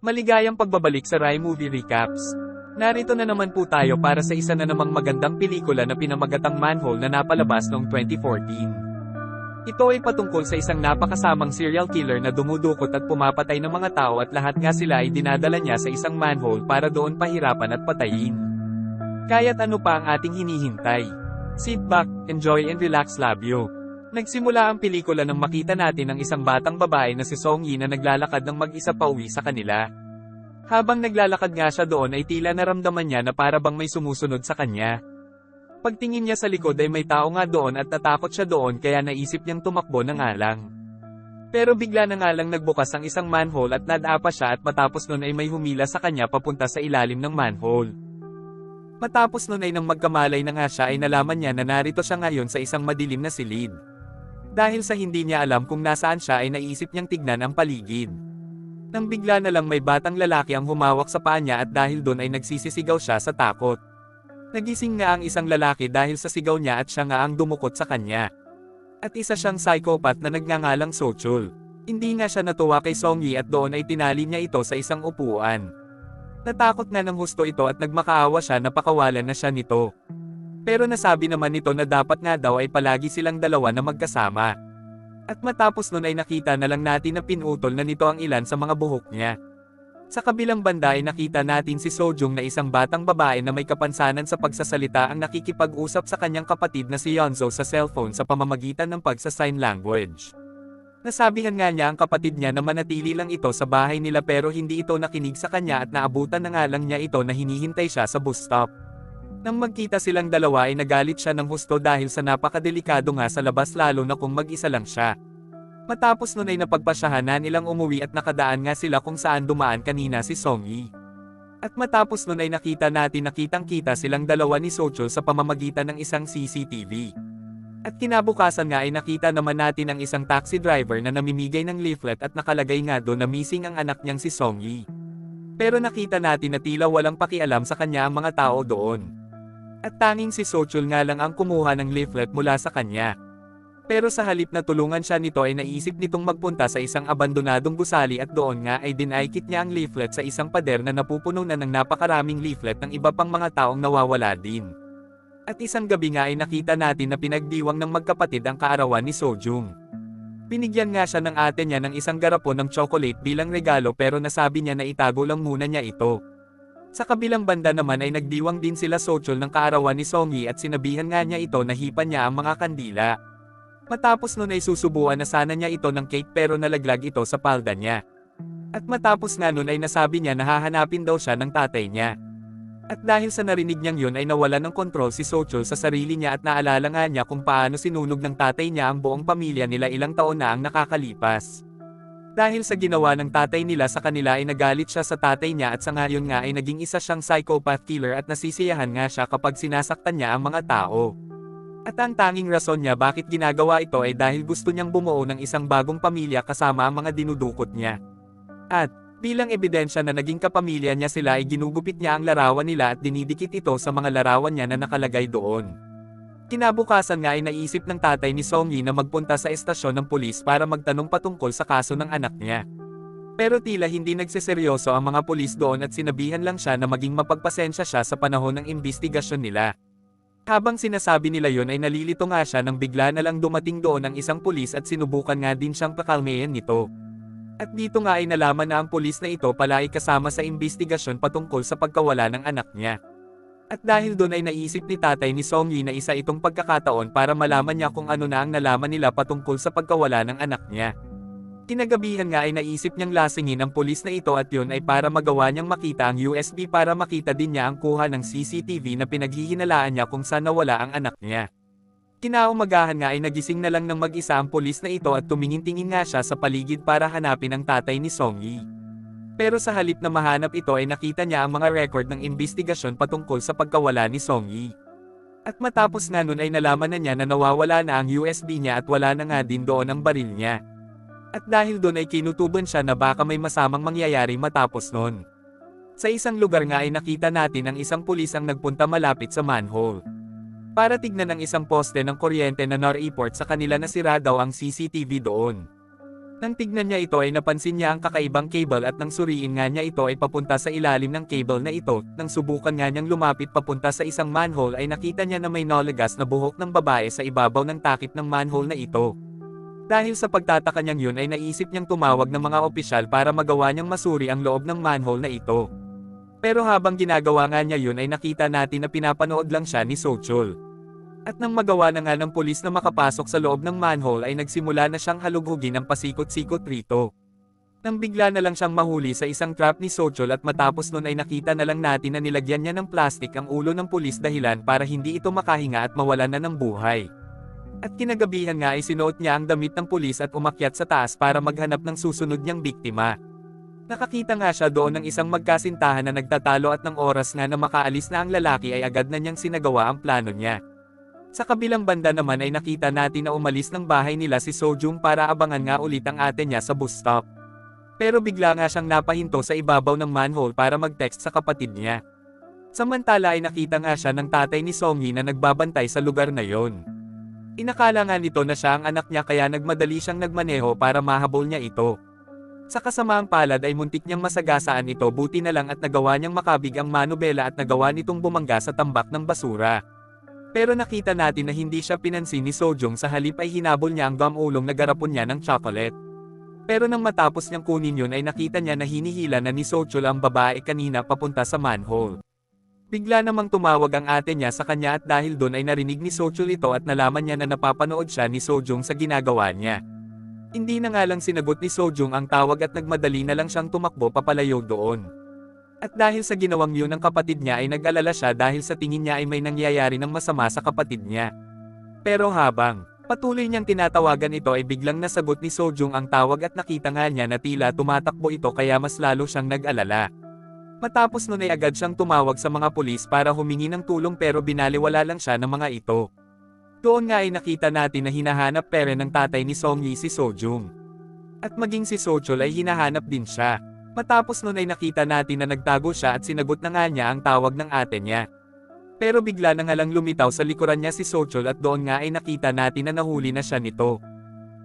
Maligayang pagbabalik sa Rai Movie Recaps. Narito na naman po tayo para sa isa na namang magandang pelikula na pinamagatang Manhole na napalabas noong 2014. Ito ay patungkol sa isang napakasamang serial killer na dumudukot at pumapatay ng mga tao at lahat nga sila ay dinadala niya sa isang manhole para doon pahirapan at patayin. Kaya't ano pa ang ating hinihintay? Sit back, enjoy and relax labyo. Nagsimula ang pelikula nang makita natin ang isang batang babae na si Song Yi na naglalakad ng mag-isa pauwi sa kanila. Habang naglalakad nga siya doon ay tila naramdaman niya na para bang may sumusunod sa kanya. Pagtingin niya sa likod ay may tao nga doon at natakot siya doon kaya naisip niyang tumakbo ng alang. Pero bigla na nga lang nagbukas ang isang manhole at nadapa siya at matapos nun ay may humila sa kanya papunta sa ilalim ng manhole. Matapos nun ay nang magkamalay na nga siya ay nalaman niya na narito siya ngayon sa isang madilim na silid. Dahil sa hindi niya alam kung nasaan siya ay naisip niyang tignan ang paligid. Nang bigla na lang may batang lalaki ang humawak sa paa niya at dahil doon ay nagsisisigaw siya sa takot. Nagising nga ang isang lalaki dahil sa sigaw niya at siya nga ang dumukot sa kanya. At isa siyang psychopath na nagngangalang Sochul. Hindi nga siya natuwa kay Song Yi at doon ay tinali niya ito sa isang upuan. Natakot nga ng husto ito at nagmakaawa siya na pakawalan na siya nito. Pero nasabi naman nito na dapat nga daw ay palagi silang dalawa na magkasama. At matapos nun ay nakita na lang natin na pinutol na nito ang ilan sa mga buhok niya. Sa kabilang banda ay nakita natin si Sojung na isang batang babae na may kapansanan sa pagsasalita ang nakikipag-usap sa kanyang kapatid na si Yeonzo sa cellphone sa pamamagitan ng pagsa-sign language. Nasabihan nga niya ang kapatid niya na manatili lang ito sa bahay nila pero hindi ito nakinig sa kanya at naabutan na nga lang niya ito na hinihintay siya sa bus stop. Nang magkita silang dalawa ay nagalit siya ng husto dahil sa napakadelikado nga sa labas lalo na kung mag-isa lang siya. Matapos nun ay napagpasyahan na nilang umuwi at nakadaan nga sila kung saan dumaan kanina si Song Yi. At matapos nun ay nakita natin nakitang-kita silang dalawa ni Sochul sa pamamagitan ng isang CCTV. At kinabukasan nga ay nakita naman natin ang isang taxi driver na namimigay ng leaflet at nakalagay nga doon na missing ang anak niyang si Song Yi. Pero nakita natin na tila walang pakialam sa kanya ang mga tao doon. At tanging si Sochul nga lang ang kumuha ng leaflet mula sa kanya. Pero sa halip na tulungan siya nito ay naisip nitong magpunta sa isang abandonadong gusali at doon nga ay dinaikit niya ang leaflet sa isang pader na napupuno na ng napakaraming leaflet ng iba pang mga taong nawawala din. At isang gabi nga ay nakita natin na pinagdiwang ng magkapatid ang kaarawan ni Sojung. Binigyan nga siya ng ate niya ng isang garapon ng chocolate bilang regalo pero nasabi niya na itago lang muna niya ito. Sa kabilang banda naman ay nagdiwang din sila Sochul ng kaarawan ni Song Yi at sinabihan nga niya ito na hipan niya ang mga kandila. Matapos nun ay susubuan na sana niya ito ng cake pero nalaglag ito sa palda niya. At matapos nga nun ay nasabi niya na hahanapin daw siya ng tatay niya. At dahil sa narinig niyang yun ay nawala ng kontrol si Sochul sa sarili niya at naalala nga niya kung paano sinunog ng tatay niya ang buong pamilya nila ilang taon na ang nakakalipas. Dahil sa ginawa ng tatay nila sa kanila ay nagalit siya sa tatay niya at sa ngayon nga ay naging isa siyang psychopath killer at nasisiyahan nga siya kapag sinasaktan niya ang mga tao. At ang tanging rason niya bakit ginagawa ito ay dahil gusto niyang bumuo ng isang bagong pamilya kasama ang mga dinudukot niya. At, bilang ebidensya na naging kapamilya niya sila ay ginugupit niya ang larawan nila at dinidikit ito sa mga larawan niya na nakalagay doon. Kinabukasan nga ay naisip ng tatay ni Song Yi na magpunta sa estasyon ng pulis para magtanong patungkol sa kaso ng anak niya. Pero tila hindi nagseseryoso ang mga pulis doon at sinabihan lang siya na maging mapagpasensya siya sa panahon ng imbestigasyon nila. Habang sinasabi nila yon ay nalilito nga siya nang bigla na lang dumating doon ang isang pulis at sinubukan nga din siyang pakalmayan nito. At dito nga ay nalaman na ang pulis na ito pala ay kasama sa imbestigasyon patungkol sa pagkawala ng anak niya. At dahil doon ay naisip ni tatay ni Song Yi na isa itong pagkakataon para malaman niya kung ano na ang nalaman nila patungkol sa pagkawala ng anak niya. Kinagabihan nga ay naisip niyang lasingin ang pulis na ito at yun ay para magawa niyang makita ang USB para makita din niya ang kuha ng CCTV na pinaghihinalaan niya kung saan nawala ang anak niya. Kinaumagahan nga ay nagising na lang ng mag-isa ang pulis na ito at tumingin-tingin nga siya sa paligid para hanapin ang tatay ni Song Yi. Pero sa halip na mahanap ito ay nakita niya ang mga record ng imbestigasyon patungkol sa pagkawala ni Song Yi. At matapos nga nun ay nalaman na niya na nawawala na ang USB niya at wala na nga din doon ang baril niya. At dahil doon ay kinutuban siya na baka may masamang mangyayari matapos nun. Sa isang lugar nga ay nakita natin ang isang pulis ang nagpunta malapit sa manhole. Para tignan ang isang poste ng kuryente na nag-report sa kanila na sira daw ang CCTV doon. Nang tignan niya ito ay napansin niya ang kakaibang cable at nang suriin nga niya ito ay papunta sa ilalim ng cable na ito. Nang subukan nga niyang lumapit papunta sa isang manhole ay nakita niya na may nalagas na buhok ng babae sa ibabaw ng takip ng manhole na ito. Dahil sa pagtataka niyang yun ay naisip niyang tumawag ng mga opisyal para magawa niyang masuri ang loob ng manhole na ito. Pero habang ginagawa nga niya yun ay nakita natin na pinapanood lang siya ni Sochul. At nang magawa na nga ng pulis na makapasok sa loob ng manhole ay nagsimula na siyang halughugin ng pasikot-sikot rito. Nang bigla na lang siyang mahuli sa isang trap ni Sochul at matapos nun ay nakita na lang natin na nilagyan niya ng plastic ang ulo ng pulis dahilan para hindi ito makahinga at mawalan na ng buhay. At kinagabihan nga ay sinuot niya ang damit ng pulis at umakyat sa taas para maghanap ng susunod niyang biktima. Nakakita nga siya doon ng isang magkasintahan na nagtatalo at ng oras nga na makaalis na ang lalaki ay agad na niyang sinagawa ang plano niya. Sa kabilang banda naman ay nakita natin na umalis ng bahay nila si Sojung para abangan nga ulit ang ate niya sa bus stop. Pero bigla nga siyang napahinto sa ibabaw ng manhole para mag-text sa kapatid niya. Samantala ay nakita nga siya ng tatay ni Songhee na nagbabantay sa lugar na yon. Inakala nga nito na siya ang anak niya kaya nagmadali siyang nagmaneho para mahabol niya ito. Sa kasamaang palad ay muntik niyang masagasaan ito, buti na lang at nagawa niyang makabig ang manubela at nagawa nitong bumangga sa tambak ng basura. Pero nakita natin na hindi siya pinansin ni Sojung, sa halip ay hinabol niya ang gum-ulong na garapon niya ng chocolate. Pero nang matapos niyang kunin yun ay nakita niya na hinihila na ni Sochul ang babae kanina papunta sa manhole. Bigla namang tumawag ang ate niya sa kanya at dahil doon ay narinig ni Sochul ito at nalaman niya na napapanood siya ni Sojung sa ginagawa niya. Hindi na nga lang sinagot ni Sojung ang tawag at nagmadali na lang siyang tumakbo papalayo doon. At dahil sa ginawang yun ng kapatid niya ay nag-alala siya dahil sa tingin niya ay may nangyayari ng masama sa kapatid niya. Pero habang patuloy niyang tinatawagan ito ay biglang nasagot ni Sojung ang tawag at nakita nga niya na tila tumatakbo ito kaya mas lalo siyang nag-alala. Matapos nun ay agad siyang tumawag sa mga pulis para humingi ng tulong pero binaliwala lang siya ng mga ito. Doon nga ay nakita natin na hinahanap pere ng tatay ni Songhee si Sojung. At maging si Sochul ay hinahanap din siya. Matapos nun ay nakita natin na nagtago siya at sinagot na nga niya ang tawag ng ate niya. Pero bigla na nga lang lumitaw sa likuran niya si Sochul at doon nga ay nakita natin na nahuli na siya nito.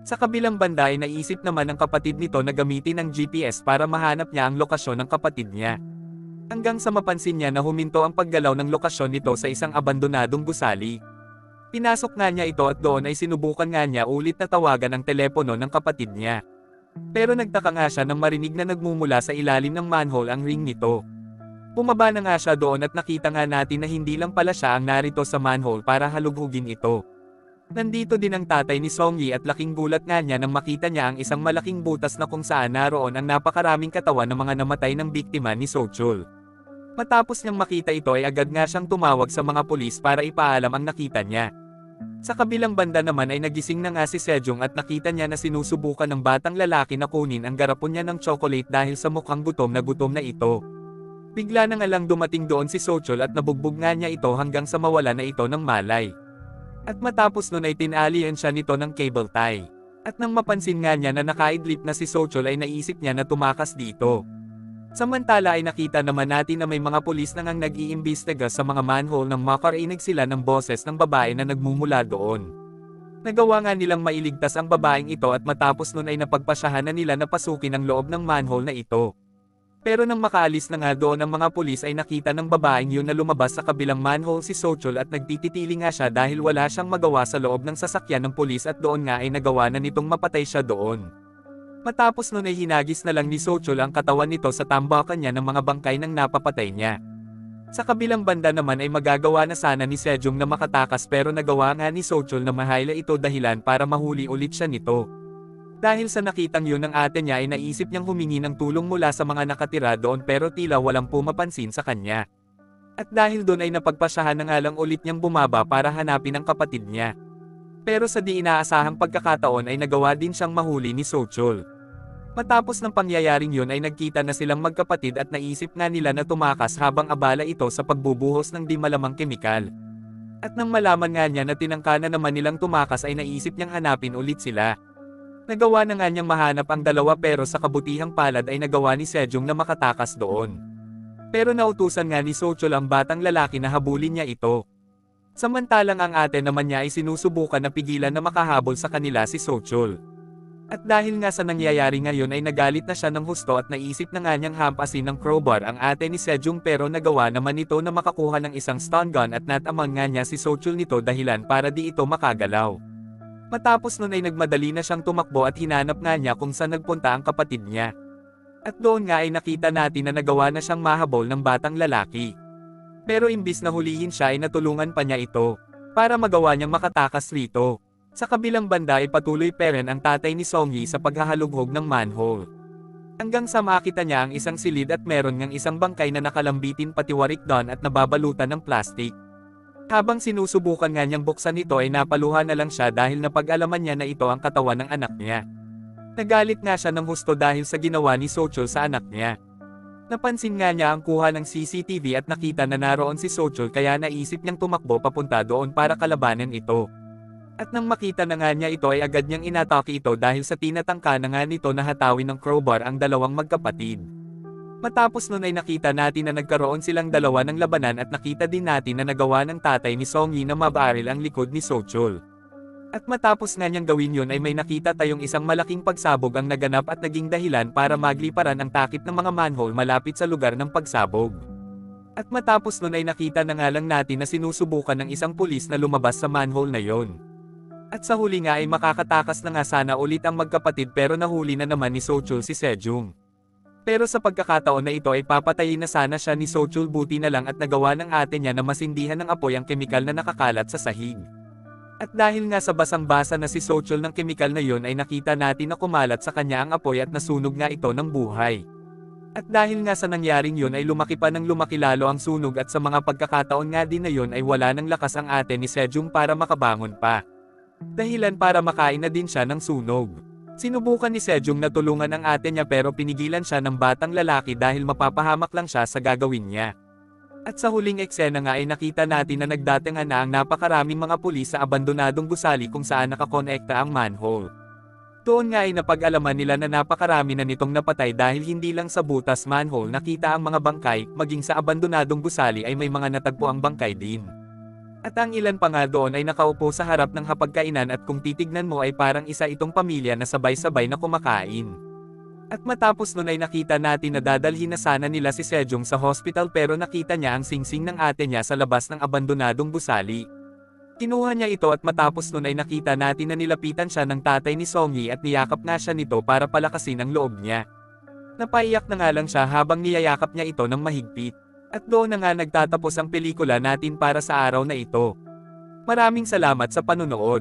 Sa kabilang banda ay naisip naman ng kapatid nito na gamitin ang GPS para mahanap niya ang lokasyon ng kapatid niya. Hanggang sa mapansin niya na huminto ang paggalaw ng lokasyon nito sa isang abandonadong gusali. Pinasok nga niya ito at doon ay sinubukan nga niya ulit na tawagan ang telepono ng kapatid niya. Pero nagtaka nga siya nang marinig na nagmumula sa ilalim ng manhole ang ring nito. Bumaba na nga siya doon at nakita nga natin na hindi lang pala siya ang narito sa manhole para halughugin ito. Nandito din ang tatay ni Songhee at laking gulat nga niya nang makita niya ang isang malaking butas na kung saan naroon ang napakaraming katawan ng mga namatay ng biktima ni Sochul. Matapos niyang makita ito ay agad nga siyang tumawag sa mga pulis para ipaalam ang nakita niya. Sa kabilang banda naman ay nagising na nga si Sejong at nakita niya na sinusubukan ng batang lalaki na kunin ang garapon niya ng chocolate dahil sa mukhang gutom na ito. Bigla na nga lang dumating doon si Sochul at nabugbog nga niya ito hanggang sa mawala na ito ng malay. At matapos nun ay tinalian siya nito ng cable tie. At nang mapansin nga niya na nakaidlip na si Sochul ay naisip niya na tumakas dito. Samantala ay nakita naman natin na may mga pulis na ngang nag-iimbestiga sa mga manhole nang makarinig sila ng boses ng babae na nagmumula doon. Nagawa nga nilang mailigtas ang babaeng ito at matapos nun ay napagpasyahan na nila na pasukin ang loob ng manhole na ito. Pero nang makaalis na nga doon ang mga pulis ay nakita ng babaeng yun na lumabas sa kabilang manhole si Sochul at nagtititili nga siya dahil wala siyang magawa sa loob ng sasakyan ng pulis at doon nga ay nagawa na nitong mapatay siya doon. Matapos nun ay hinagis na lang ni Sochul ang katawan nito sa tambakan niya ng mga bangkay ng napapatay niya. Sa kabilang banda naman ay magagawa na sana ni Sejong na makatakas pero nagawa nga ni Sochul na mahayla ito dahilan para mahuli ulit siya nito. Dahil sa nakitang yun ng ate niya ay naisip niyang humingi ng tulong mula sa mga nakatira doon pero tila walang pumapansin sa kanya. At dahil doon ay napagpasyahan na nga lang ulit niyang bumaba para hanapin ang kapatid niya. Pero sa di inaasahang pagkakataon ay nagawa din siyang mahuli ni Sochul. Matapos ng pangyayaring yun ay nagkita na silang magkapatid at naisip nga nila na tumakas habang abala ito sa pagbubuhos ng di malamang kemikal. At nang malaman nga niya na tinangka na naman nilang tumakas ay naisip niyang hanapin ulit sila. Nagawa na nga niyang mahanap ang dalawa pero sa kabutihang palad ay nagawa ni Sejong na makatakas doon. Pero nautusan nga ni Sochul ang batang lalaki na habulin niya ito. Samantalang ang ate naman niya ay sinusubukan na pigilan na makahabol sa kanila si Sochul. At dahil nga sa nangyayari ngayon ay nagalit na siya ng husto at naisip na nga niyang hampasin ng crowbar ang ate ni Sejong pero nagawa naman ito na makakuha ng isang stun gun at natamang nga niya si Sochul nito dahilan para di ito makagalaw. Matapos nun ay nagmadali na siyang tumakbo at hinanap nga niya kung saan nagpunta ang kapatid niya. At doon nga ay nakita natin na nagawa na siyang mahabol ng batang lalaki. Pero imbis na hulihin siya ay natulungan pa niya ito, para magawa niyang makatakas rito. Sa kabilang banda ay patuloy pa rin ang tatay ni Songhee sa paghahalughog ng manhole. Hanggang sa makita niya ang isang silid at meron ngang isang bangkay na nakalambitin patiwarik doon at nababalutan ng plastik. Habang sinusubukan nga niyang buksan ito ay napaluha na lang siya dahil napag-alaman niya na ito ang katawan ng anak niya. Nagalit nga siya ng husto dahil sa ginawa ni Sochul sa anak niya. Napansin nga niya ang kuha ng CCTV at nakita na naroon si Sochul kaya naisip niyang tumakbo papunta doon para kalabanan ito. At nang makita na nga niya ito ay agad niyang inatake ito dahil sa tinatangka na nga nito na hatawin ng crowbar ang dalawang magkapatid. Matapos nun ay nakita natin na nagkaroon silang dalawa ng labanan at nakita din natin na nagawa ng tatay ni Songhee na mabaril ang likod ni Sochul. At matapos nga niyang gawin yun ay may nakita tayong isang malaking pagsabog ang naganap at naging dahilan para magliparan ang takip ng mga manhole malapit sa lugar ng pagsabog. At matapos nun ay nakita na nga lang natin na sinusubukan ng isang pulis na lumabas sa manhole na yon. At sa huli nga ay makakatakas na nga sana ulit ang magkapatid pero nahuli na naman ni Sochul si Sejong. Pero sa pagkakataon na ito ay papatayin na sana siya ni Sochul buti na lang at nagawa ng ate niya na masindihan ng apoy ang kemikal na nakakalat sa sahig. At dahil nga sa basang-basa na si Sochul ng kemikal na yon ay nakita natin na kumalat sa kanya ang apoy at nasunog nga ito ng buhay. At dahil nga sa nangyaring yun ay lumaki pa ng lumaki lalo ang sunog at sa mga pagkakataon nga din na yun ay wala ng lakas ang ate ni Sejong para makabangon pa. Dahilan para makain na din siya ng sunog. Sinubukan ni Sejong na tulungan ang ate niya pero pinigilan siya ng batang lalaki dahil mapapahamak lang siya sa gagawin niya. At sa huling eksena nga ay nakita natin na nagdatingan na ang napakaraming mga pulis sa abandonadong gusali kung saan nakakonekta ang manhole. Doon nga ay napag-alaman nila na napakarami na nitong napatay dahil hindi lang sa butas manhole nakita ang mga bangkay, maging sa abandonadong gusali ay may mga natagpo ang bangkay din. At ang ilan pa nga doon ay nakaupo sa harap ng hapagkainan at kung titignan mo ay parang isa itong pamilya na sabay-sabay na kumakain. At matapos nun ay nakita natin na dadalhin na sana nila si Sejong sa hospital pero nakita niya ang singsing ng ate niya sa labas ng abandonadong gusali. Kinuha niya ito at matapos nun ay nakita natin na nilapitan siya ng tatay ni Songhee at niyakap nga siya nito para palakasin ang loob niya. Napaiyak na nga lang siya habang niyayakap niya ito ng mahigpit. At doon na nga nagtatapos ang pelikula natin para sa araw na ito. Maraming salamat sa panunood.